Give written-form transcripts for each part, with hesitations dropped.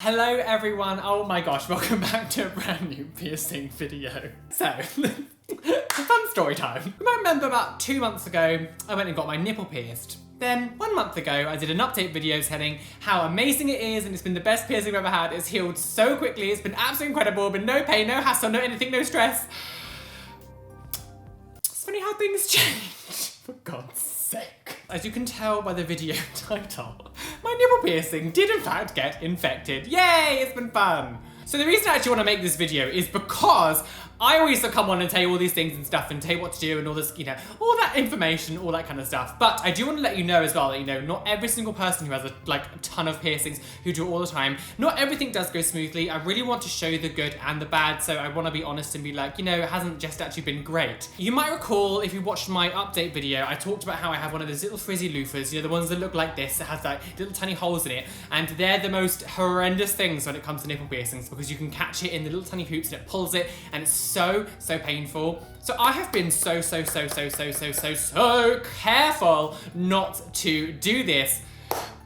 Hello everyone, oh my gosh, welcome back to a brand new piercing video. So, fun story time. You might remember about 2 months ago, I went and got my nipple pierced. Then, 1 month ago, I did an update video telling how amazing it is and it's been the best piercing I've ever had. It's healed so quickly, it's been absolutely incredible, been no pain, no hassle, no anything, no stress. It's funny how things change, for God's sake. As you can tell by the video title, my nipple piercing did in fact get infected. Yay, it's been fun. So the reason I actually want to make this video is because I always come on and tell you all these things and stuff and tell you what to do and all this, you know, all that information, all that kind of stuff. But I do want to let you know as well that, you know, not every single person who has a ton of piercings who do it all the time, not everything does go smoothly. I really want to show you the good and the bad. So I want to be honest and be like, you know, it hasn't just actually been great. You might recall if you watched my update video, I talked about how I have one of those little frizzy loofahs, you know, the ones that look like this. It has like little tiny holes in it. And they're the most horrendous things when it comes to nipple piercings because you can catch it in the little tiny hoops and it pulls it and it's so painful. So I have been so careful not to do this.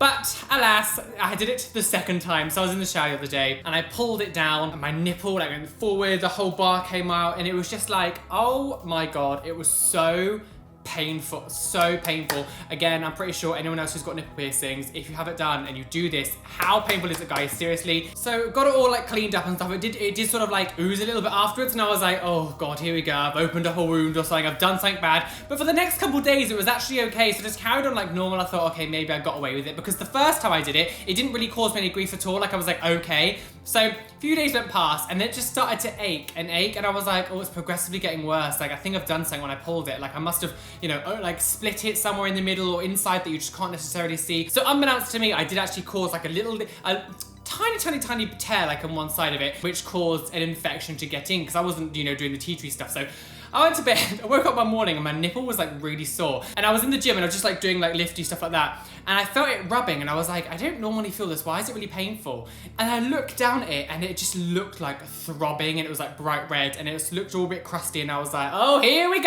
But alas, I did it the second time. So I was in the shower the other day and I pulled it down and my nipple like went forward, the whole bar came out and it was just like, oh my God, it was so painful, so painful. Again, I'm pretty sure anyone else who's got nipple piercings, if you have it done and you do this, how painful is it, guys? Seriously. So got it all like cleaned up and stuff. It did sort of like ooze a little bit afterwards and I was like, oh God, here we go. I've opened a whole wound or something. I've done something bad. But for the next couple of days, it was actually okay. So just carried on like normal. I thought, okay, maybe I got away with it because the first time I did it, it didn't really cause me any grief at all. Like I was like, okay. So a few days went past and then it just started to ache and I was like, oh, it's progressively getting worse. Like I think I've done something when I pulled it. Like I must have, you know, like split it somewhere in the middle or inside that you just can't necessarily see. So unbeknownst to me, I did actually cause like a tiny tear like on one side of it, which caused an infection to get in because I wasn't, you know, doing the tea tree stuff. So I went to bed, I woke up one morning and my nipple was like really sore. And I was in the gym and I was just like doing like lifty stuff like that. And I felt it rubbing and I was like, I don't normally feel this, why is it really painful? And I looked down at it and it just looked like throbbing and it was like bright red and it looked all a bit crusty and I was like, oh, here we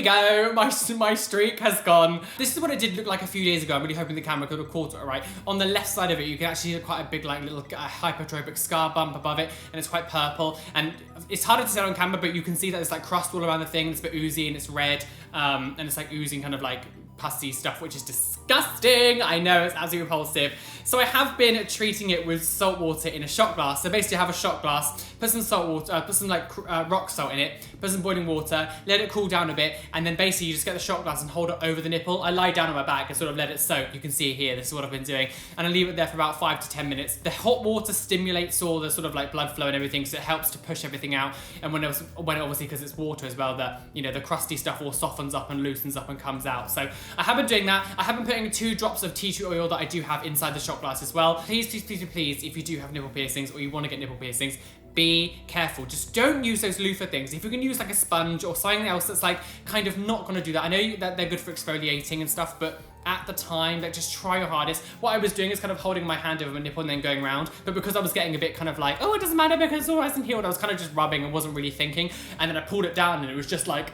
go, my streak has gone. This is what it did look like a few days ago. I'm really hoping the camera could have caught it all right. On the left side of it, you can actually see quite a big like little hypertrophic scar bump above it and it's quite purple. And it's harder to tell on camera, but you can see that there's like crust all around the thing. It's a bit oozy and it's red and it's like oozing kind of like pussy stuff, which is disgusting. I know, it's absolutely repulsive. So I have been treating it with salt water in a shot glass. So basically I have a shot glass, put some salt water, put some like rock salt in it, put some boiling water, let it cool down a bit, and then basically you just get the shot glass and hold it over the nipple. I lie down on my back and sort of let it soak. You can see here, this is what I've been doing. And I leave it there for about 5 to 10 minutes. The hot water stimulates all the sort of like blood flow and everything, so it helps to push everything out. And when obviously, because it's water as well, that, you know, the crusty stuff all softens up and loosens up and comes out. So I have been doing that. I have been putting 2 drops of tea tree oil that I do have inside the shot glass as well. Please, if you do have nipple piercings or you want to get nipple piercings, be careful. Just don't use those loofah things. If you can use like a sponge or something else that's like kind of not going to do that. I know that they're good for exfoliating and stuff, but at the time, like just try your hardest. What I was doing is kind of holding my hand over my nipple and then going around, but because I was getting a bit kind of like, oh, it doesn't matter because it's all hasn't healed, I was kind of just rubbing and wasn't really thinking, and then I pulled it down and it was just like,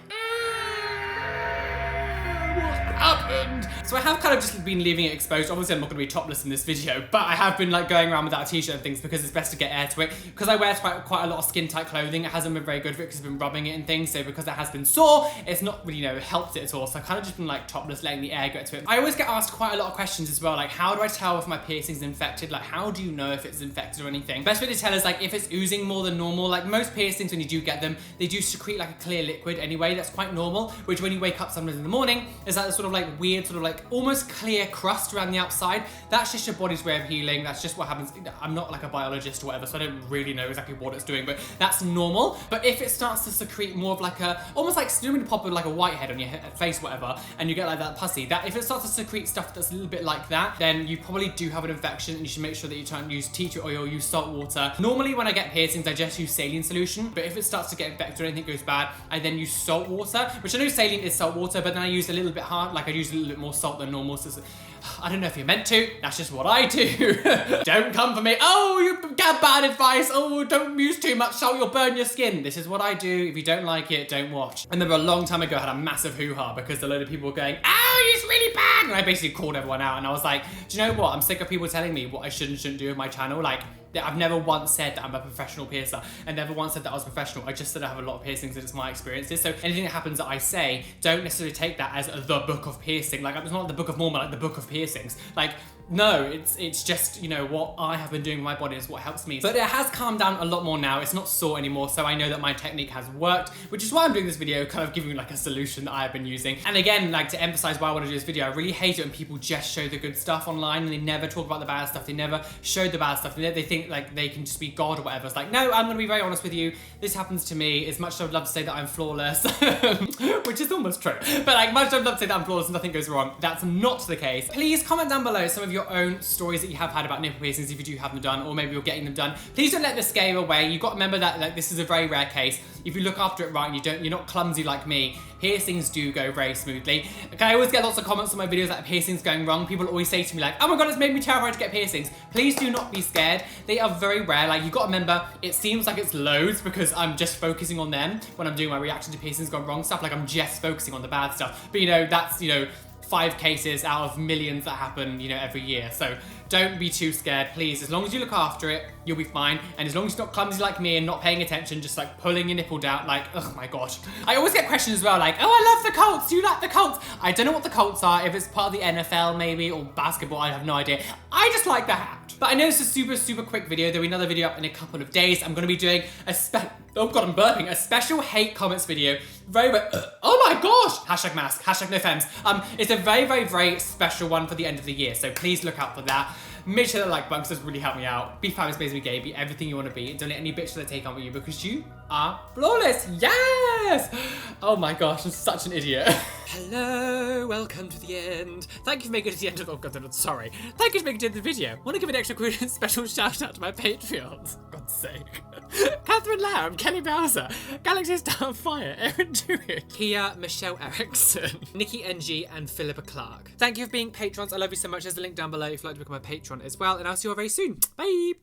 happened. So I have kind of just been leaving it exposed. Obviously I'm not going to be topless in this video, but I have been like going around without a t-shirt and things because it's best to get air to it. Because I wear quite a lot of skin tight clothing, it hasn't been very good for it because I've been rubbing it and things. So because it has been sore, it's not really, you know, helped it at all. So I kind of just been like topless, letting the air get to it. I always get asked quite a lot of questions as well, like how do I tell if my piercing's infected? Like how do you know if it's infected or anything? Best way to tell is like if it's oozing more than normal. Like most piercings, when you do get them, they do secrete like a clear liquid anyway. That's quite normal, which when you wake up sometimes in the morning is that sort of like weird sort of like almost clear crust around the outside. That's just your body's way of healing. That's just what happens. I'm not like a biologist or whatever, so I don't really know exactly what it's doing, but that's normal. But if it starts to secrete more of like a, almost like when you pop like a whitehead on your face, whatever, and you get like that pussy, that if it starts to secrete stuff that's a little bit like that, then you probably do have an infection and you should make sure that you try and use tea tree oil, use salt water. Normally when I get piercings, I just use saline solution, but if it starts to get infected or anything goes bad, I then use salt water, which I know saline is salt water, but then I use a little bit hard, like I'd use a little bit more salt than normal. So I don't know if you're meant to, that's just what I do. Don't come for me. Oh, you got bad advice. Oh, don't use too much salt, you'll burn your skin. This is what I do. If you don't like it, don't watch. I remember a long time ago I had a massive hoo-ha because a load of people were going, oh, it's really bad. And I basically called everyone out and I was like, do you know what? I'm sick of people telling me what I should and shouldn't do with my channel. Like, I've never once said that I'm a professional piercer. I never once said that I was professional. I just said I have a lot of piercings and it's my experiences. So anything that happens that I say, don't necessarily take that as the book of piercing. Like, it's not the book of Mormon, like the book of piercings. Like, no, it's just, you know, what I have been doing with my body is what helps me. But it has calmed down a lot more now. It's not sore anymore. So I know that my technique has worked, which is why I'm doing this video, kind of giving you like a solution that I've been using. And again, like to emphasize why I want to do this video, I really hate it when people just show the good stuff online and they never talk about the bad stuff. They never show the bad stuff. They think like they can just be God or whatever. It's like, no, I'm going to be very honest with you. This happens to me. As much as I'd love to say that I'm flawless, which is almost true. But like, much as I'd love to say that I'm flawless and nothing goes wrong, that's not the case. Please comment down below some of your own stories that you have had about nipple piercings if you do have them done, or maybe you're getting them done. Please don't let this scare you away. You've got to remember that like this is a very rare case. If you look after it right and you're not clumsy like me, piercings do go very smoothly. Okay, I always get lots of comments on my videos like piercings going wrong. People always say to me like, oh my god, it's made me terrified to get piercings. Please do not be scared. They are very rare. Like, you've got to remember, it seems like it's loads because I'm just focusing on them when I'm doing my reaction to piercings gone wrong stuff. Like, I'm just focusing on the bad stuff. But you know, that's, you know, 5 cases out of millions that happen, you know, every year. So don't be too scared, please. As long as you look after it, you'll be fine. And as long as you're not clumsy like me and not paying attention, just like pulling your nipple down, like, oh my gosh. I always get questions as well, like, oh, I love the Colts. Do you like the Colts? I don't know what the Colts are. If it's part of the NFL maybe, or basketball, I have no idea. I just like the hat. But I know it's a super, super quick video. There'll be another video up in a couple of days. I'm gonna be doing a oh god, I'm burping. A special hate comments video. Oh my gosh! Hashtag mask, hashtag no femmes. It's a very, very, very special one for the end of the year. So please look out for that. Make sure that like button does really help me out. Be fabulous, basically gay, be everything you want to be. And don't let any bitch that take on with you because you are flawless. Yes! Oh my gosh, I'm such an idiot. Hello, welcome to the end. Thank you for making it to the end of, oh god, I'm sorry. Thank you for making it to the end of the video. Want to give an extra quick special shout out to my Patreons. For God's sake. Catherine Lamb, Kelly Bowser, Galaxy Star Fire, Erin Druid, Kia Michelle Erickson, Nikki NG, and Philippa Clark. Thank you for being patrons. I love you so much. There's a link down below if you'd like to become a patron as well. And I'll see you all very soon. Bye.